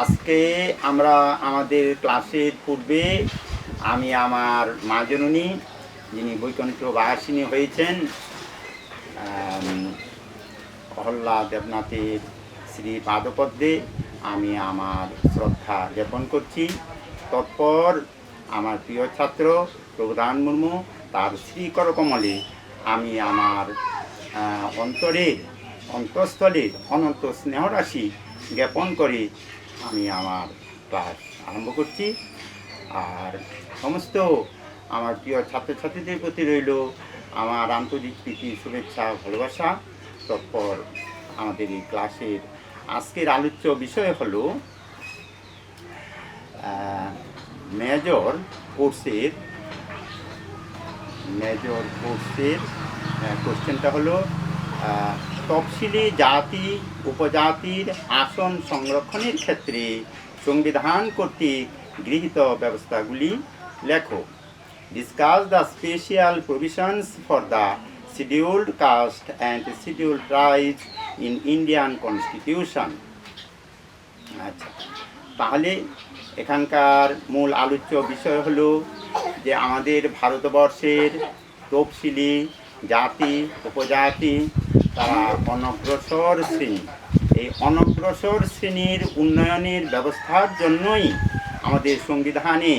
আজকে আমরা আমাদের ক্লাসের পূর্বে আমি আমার মা জননী যিনি বৈকুণ্ঠ বাসিনী হয়েছেন অহল্লা দেবনাথের শ্রী পাদপদ্মে আমি আমার শ্রদ্ধা জ্ঞাপন করছি। তৎপর আমার প্রিয় ছাত্র প্রভুদান মুর্মু তার শ্রীকরকমলে আমি আমার অন্তঃস্থলের অনন্ত স্নেহরাশি জ্ঞাপন করে আমি আমার ক্লাস আরম্ভ করছি। আর সমস্ত আমার প্রিয় ছাত্রছাত্রীদের প্রতি রইল আমার আন্তরিক প্রীতি, শুভেচ্ছা, ভালোবাসা। তৎপর আমাদের এই ক্লাসের আজকের আলোচ্য বিষয় হলো মেজর কোর্সের কোশ্চেনটা হলো তফসিলি জাতি উপজাতির আসন সংরক্ষণের ক্ষেত্রে সংবিধান কর্তৃক গৃহীত ব্যবস্থাগুলি লেখো। Discuss the special provisions for the scheduled caste and scheduled tribes in Indian constitution. আচ্ছা, তাহলে এখানকার মূল আলোচ্য বিষয় হলো যে আমাদের ভারতবর্ষের তফসিলি জাতি উপজাতি তারা অনগ্রসর শ্রেণী। এই অনগ্রসর শ্রেণীর উন্নয়নের ব্যবস্থার জন্যই আমাদের সংবিধানে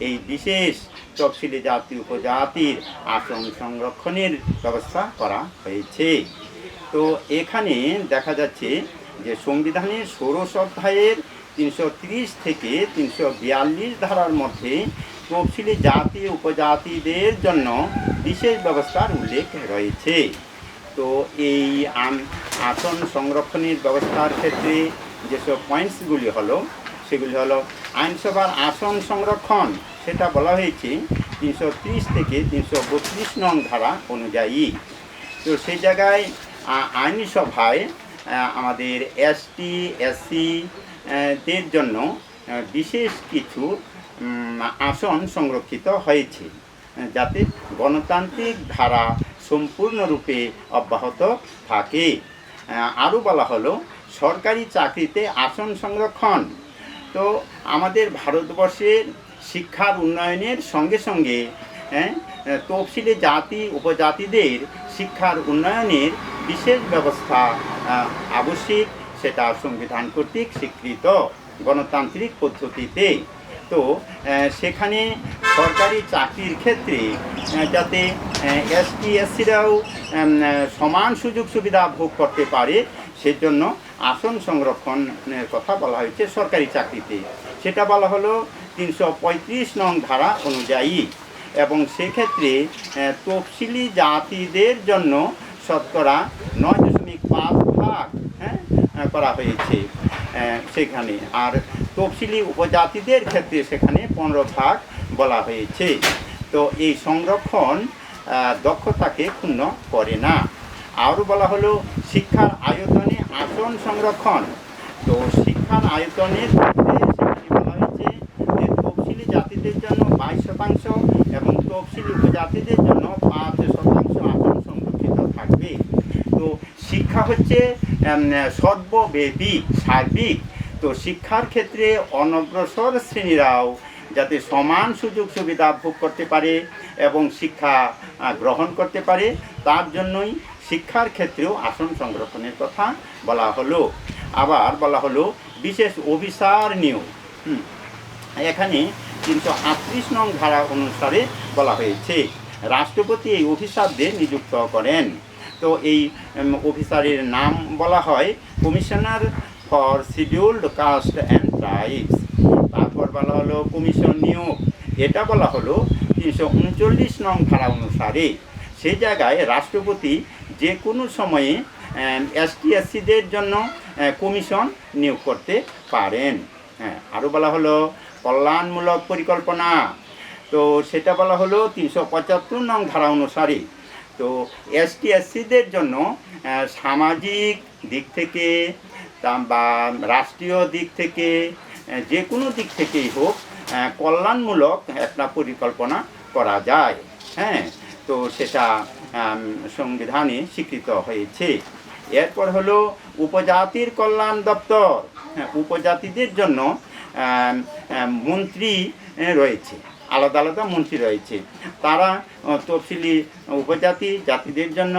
এই বিশেষ তফসিলি জাতি উপজাতির আসন সংরক্ষণের ব্যবস্থা করা হয়েছে। তো এখানে দেখা যাচ্ছে যে সংবিধানের ১৬ অধ্যায়ের ৩৩০ থেকে ৩৪২ ধারার মধ্যে তফসিলি জাতি উপজাতিদের জন্য বিশেষ ব্যবস্থার উল্লেখ রয়েছে। তো এই আসন সংরক্ষণের ব্যবস্থার ক্ষেত্রে যেসব পয়েন্টসগুলি হলো সেগুলি হলো আইনসভার আসন সংরক্ষণ, সেটা বলা হয়েছে ৩৩০ থেকে ৩৩২ নং ধারা অনুযায়ী। তো সেই জায়গায় আইনসভায় আমাদের এসটি এসসি দের জন্য বিশেষ কিছু আসন সংরক্ষিত হয়েছে যাতে গণতান্ত্রিক ধারা সম্পূর্ণরূপে অব্যাহত থাকে। আরও বলা হলো সরকারি চাকরিতে আসন সংরক্ষণ। তো আমাদের ভারতবর্ষের শিক্ষার উন্নয়নের সঙ্গে সঙ্গে তফসিলি জাতি উপজাতিদের শিক্ষার উন্নয়নের বিশেষ ব্যবস্থা আবশ্যিক, সেটা সংবিধান কর্তৃক স্বীকৃত গণতান্ত্রিক পদ্ধতিতে। তো সেখানে সরকারি চাকরির ক্ষেত্রে যাতে এসটি এসসিরাও সমান সুযোগ সুবিধা ভোগ করতে পারে সেজন্য আসন সংরক্ষণের কথা বলা হয়েছে সরকারি চাকরিতে। সেটা বলা হলো ৩৩৫ নং ধারা অনুযায়ী। এবং সেক্ষেত্রে তফসিলি জাতিদের জন্য শতকরা ৯.৫% করা হয়েছে সেখানে। আর তফসিলি উপজাতিদের ক্ষেত্রে সেখানে ১৫% বলা হয়েছে। তো এই সংরক্ষণ দক্ষতাকে ক্ষুণ্ণ করে না। আরও বলা হলো শিক্ষার আয়তনে আসন সংরক্ষণ। তো শিক্ষার আয়তনের ক্ষেত্রে সেখানে বলা হয়েছে যে তফসিলি জাতিদের জন্য ২২% এবং তফসিলি উপজাতিদের জন্য ৫% আসন সংরক্ষিত থাকবে। তো শিক্ষা হচ্ছে সর্বব্যাপী সার্বিক। তো শিক্ষার ক্ষেত্রে অনগ্রসর শ্রেণীরাও যাতে সমান সুযোগ সুবিধা ভোগ করতে পারে এবং শিক্ষা গ্রহণ করতে পারে তার জন্যই শিক্ষার ক্ষেত্রেও আসন সংরক্ষণের কথা বলা হলো। আবার বলা হলো বিশেষ অফিসার নিয়োগ। এখানে ৩৩৮ নং ধারা অনুসারে বলা হয়েছে রাষ্ট্রপতি এই অফিসারদের নিযুক্ত করেন। তো এই অফিসারের নাম বলা হয় commissioner for scheduled caste and tribes. তারপর বলা হলো কমিশন নিয়োগ, এটা বলা হলো ৩৩৯ নং ধারা অনুসারে। সেই জায়গায় রাষ্ট্রপতি যে কোনো সময়ে এসটি এসসিদের জন্য কমিশন নিয়োগ করতে পারেন। আরও বলা হলো কল্যাণমূলক পরিকল্পনা। তো সেটা বলা হলো ৩৭৫ নং ধারা অনুসারে। তো এসটি এসসিদের জন্য সামাজিক দিক থেকে বা রাষ্ট্রীয় দিক থেকে যে কোনো দিক থেকেই হোক কল্যাণমূলক একটা পরিকল্পনা করা যায়। তো সেটা সংবিধানে স্বীকৃত হয়েছে। এরপর হলো উপজাতির কল্যাণ দপ্তর। উপজাতিদের জন্য মন্ত্রী রয়েছে, আলাদা আলাদা মন্ত্রী রয়েছে। তারা তফসিলি উপজাতি জাতিদের জন্য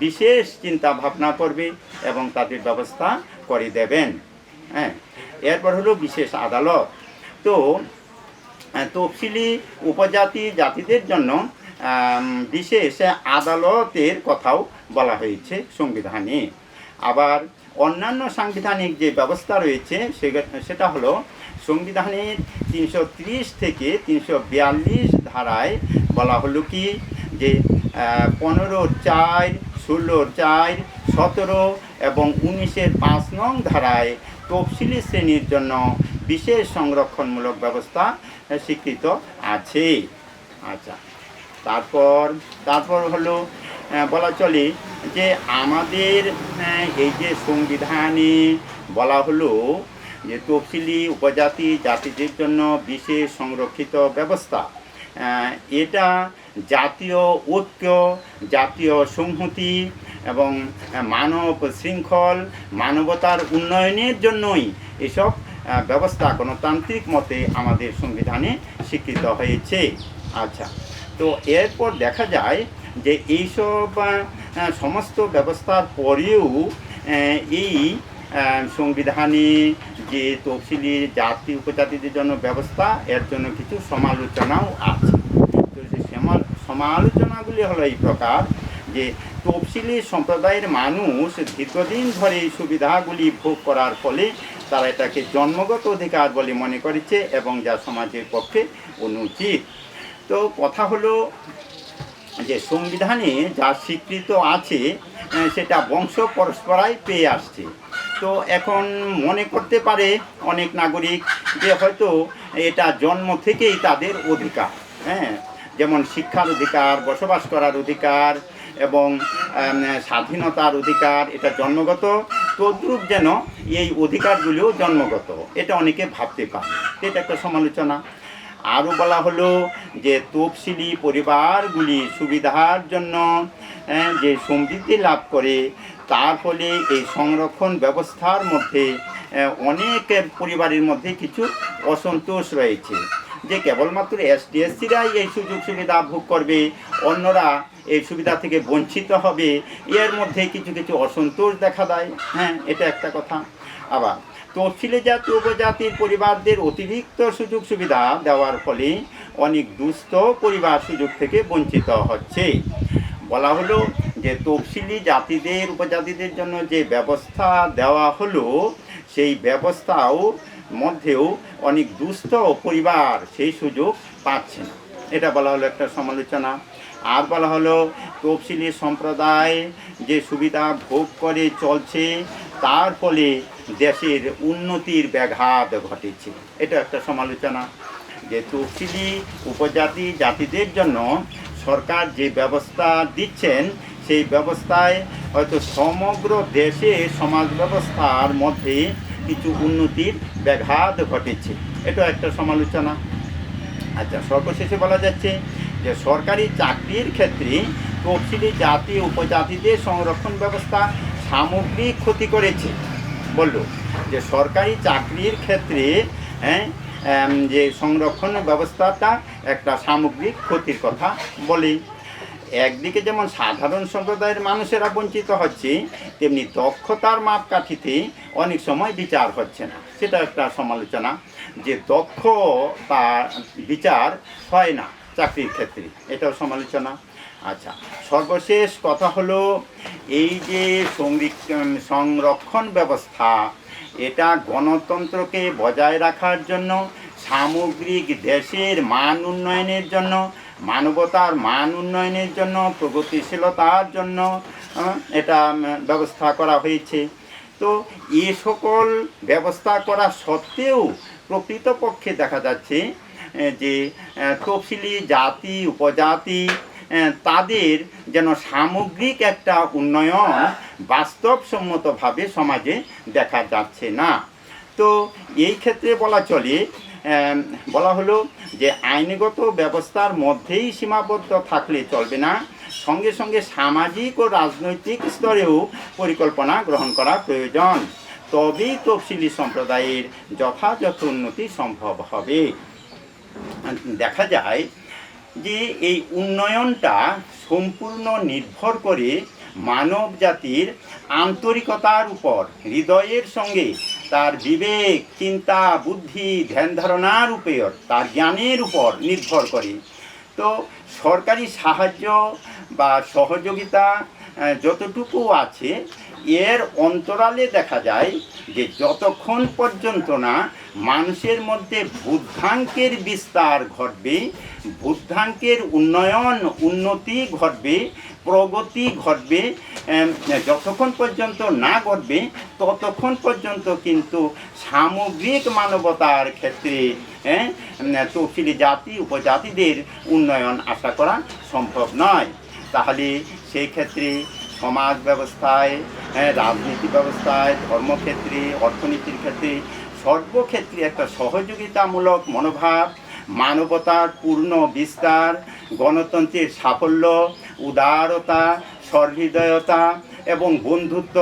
বিশেষ চিন্তা ভাবনা করবে এবং তাদের ব্যবস্থা করে দেবেন। হ্যাঁ, এরপর হলো বিশেষ আদালত। তো তফসিলি উপজাতি জাতিদের জন্য বিশেষ আদালতের কথাও বলা হয়েছে সংবিধানে। আবার অন্যান্য সাংবিধানিক যে ব্যবস্থা রয়েছে সেটা হলো সংবিধানের 330 থেকে 342 ধারায় বলা হলো কি যে 15(4), 16(4), 17 এবং 19-এর 5 নং ধারায় তফসিলি শ্রেণীর জন্য বিশেষ সংরক্ষণমূলক ব্যবস্থা স্বীকৃত আছে। আচ্ছা, তারপর হলো বলা চলে যে আমাদের এই যে সংবিধানে বলা হলো যে তফসিলি উপজাতি জাতিদের জন্য বিশেষ সংরক্ষিত ব্যবস্থা, এটা জাতীয় ঐক্য, জাতীয় সংহতি এবং মানব শৃঙ্খল, মানবতার উন্নয়নের জন্যই এসব ব্যবস্থা গণতান্ত্রিক মতে আমাদের সংবিধানে স্বীকৃত হয়েছে। আচ্ছা, তো এরপর দেখা যায় যে এইসব সমস্ত ব্যবস্থার পরেও এই সংবিধানে যে তফসিলি জাতি উপজাতিদের জন্য ব্যবস্থা, এর জন্য কিছু সমালোচনাও আছে। তো সেই সমালোচনাগুলি হলো এই প্রকার যে তফসিলি সম্প্রদায়ের মানুষ দীর্ঘদিন ধরে এই সুবিধাগুলি ভোগ করার ফলে তারা এটাকে জন্মগত অধিকার বলে মনে করেছে এবং যা সমাজের পক্ষে অনুচিত। তো কথা হলো যে সংবিধানে যা স্বীকৃত আছে সেটা বংশ পরস্পরাই পেয়ে আসছে। তো এখন মনে করতে পারে অনেক নাগরিক যে হয়তো এটা জন্ম থেকেই তাদের অধিকার, হ্যাঁ, যেমন শিক্ষার অধিকার, বসবাস করার অধিকার এবং স্বাধীনতার অধিকার, এটা জন্মগত, তদ্রূপ যেন এই অধিকারগুলিও জন্মগত, এটা অনেকে ভাবতে পারে। এটা একটা সমালোচনা। আরও বলা হলো যে তফসিলি পরিবারগুলি সুবিধার জন্য যে সমৃদ্ধি লাভ করে, তার ফলে এই সংরক্ষণ ব্যবস্থার মধ্যে অনেক পরিবারের মধ্যে কিছু অসন্তোষ রয়েছে যে কেবলমাত্র এসটি এসসিরাই এই সুযোগ সুবিধা ভোগ করবে, অন্যরা এই সুবিধা থেকে বঞ্চিত হবে, এর মধ্যে কিছু কিছু অসন্তোষ দেখা দেয়। হ্যাঁ, এটা একটা কথা। আবার তফসিলি জাতি উপজাতির পরিবারদের অতিরিক্ত সুযোগ সুবিধা দেওয়ার ফলে অনেক দুস্থ পরিবার সুযোগ থেকে বঞ্চিত হচ্ছে। বলা হলো যে তফসিলি জাতিদের উপজাতিদের জন্য যে ব্যবস্থা দেওয়া হলো সেই ব্যবস্থাও মধ্যেও অনেক দুস্থ পরিবার সেই সুযোগ পাচ্ছে না, এটা বলা হলো একটা সমালোচনা। আর বলা হলো তফসিলি সম্প্রদায় যে সুবিধা ভোগ করে চলছে তার ফলে দেশের উন্নতির ব্যাঘাত ঘটেছে, এটা একটা সমালোচনা। যে তফসিলি উপজাতি জাতিদের জন্য সরকার যে ব্যবস্থা দিচ্ছেন সেই ব্যবস্থায় হয়তো সমগ্র দেশে সমাজ ব্যবস্থার মধ্যে কিছু উন্নতির ব্যাঘাত ঘটেছে, এটা একটা সমালোচনা। আচ্ছা, সর্বশেষে বলা যাচ্ছে যে সরকারি চাকরির ক্ষেত্রে তফসিলি জাতি উপজাতিদের সংরক্ষণ ব্যবস্থা সামগ্রিক ক্ষতি করেছে। বলল যে সরকারি চাকরির ক্ষেত্রে যে সংরক্ষণ ব্যবস্থাটা একটা সামগ্রিক ক্ষতির কথা বলে। একদিকে যেমন সাধারণ সম্প্রদায়ের মানুষেরা বঞ্চিত হচ্ছে, তেমনি দক্ষতার মাপকাঠিতে অনেক সময় বিচার হচ্ছে না, সেটা একটা সমালোচনা যে দক্ষতা বিচার হয় না চাকরির ক্ষেত্রে, এটাও সমালোচনা। আচ্ছা, সর্বশেষ কথা হলো এই যে সংরক্ষণ ব্যবস্থা, এটা গণতন্ত্রকে বজায় রাখার জন্য, সামগ্রিক দেশের মান উন্নয়নের জন্য, মানবতার মান উন্নয়নের জন্য, প্রগতিশীলতার জন্য এটা ব্যবস্থা করা হয়েছে। তো এ সকল ব্যবস্থা করা সত্ত্বেও প্রকৃতপক্ষে দেখা যাচ্ছে যে তফসিলি জাতি উপজাতি তাদের যেন সামগ্রিক একটা উন্নয়ন বাস্তবসম্মতভাবে সমাজে দেখা যাচ্ছে না। তো এই ক্ষেত্রে বলা হলো যে আইনগত ব্যবস্থার মধ্যেই সীমাবদ্ধ থাকলে চলবে না, সঙ্গে সঙ্গে সামাজিক ও রাজনৈতিক স্তরেও পরিকল্পনা গ্রহণ করা প্রয়োজন। তবেই তফসিলি সম্প্রদায়ের যথাযথ উন্নতি সম্ভব হবে। দেখা যায় যে এই উন্নয়নটা সম্পূর্ণ নির্ভর করে মানব জাতির আন্তরিকতার উপর, হৃদয়ের সঙ্গে তার বিবেক, চিন্তা, বুদ্ধি, ধ্যান ধারণার উপর, তার জ্ঞানের উপর নির্ভর করে। তো সরকারি সাহায্য বা সহযোগিতা যতটুকু আছে, এর অন্তরালে দেখা যায় যে যতক্ষণ পর্যন্ত না মানুষের মধ্যে বুদ্ধাঙ্কের বিস্তার ঘটবে, বুদ্ধাঙ্কের উন্নতি ঘটবে, প্রগতি ঘটবে, যতক্ষণ পর্যন্ত না ঘটবে ততক্ষণ পর্যন্ত কিন্তু সামগ্রিক মানবতার ক্ষেত্রে তফসিলি জাতি উপজাতিদের উন্নয়ন আশা করা সম্ভব নয়। তাহলে সেই ক্ষেত্রে সমাজ ব্যবস্থায়, রাজনীতি ব্যবস্থায়, ধর্মক্ষেত্রে, অর্থনীতির ক্ষেত্রে, সর্বক্ষেত্রে একটা সহযোগিতামূলক মনোভাব, মানবতার পূর্ণ বিস্তার, গণতন্ত্রের সাফল্য, উদারতা, সহৃদয়তা এবং বন্ধুত্ব,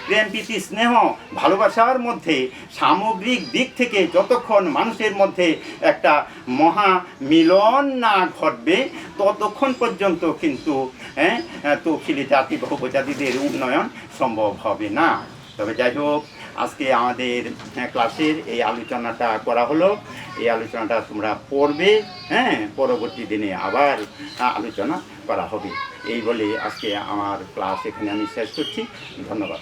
প্রেম, প্রীতি, স্নেহ, ভালোবাসার মধ্যে সামগ্রিক দিক থেকে যতক্ষণ মানুষের মধ্যে একটা মহা মিলন না ঘটবে ততক্ষণ পর্যন্ত কিন্তু তফসিলি জাতি বা উপজাতিদের উন্নয়ন সম্ভব হবে না। তবে যাই হোক, আজকে আমাদের ক্লাসের এই আলোচনাটা করা হলো। এই আলোচনাটা তোমরা পড়বে, পরবর্তী দিনে আবার আলোচনা করা হবে। এই বলে আজকে আমার ক্লাস এখানে আমি শেষ করছি। ধন্যবাদ।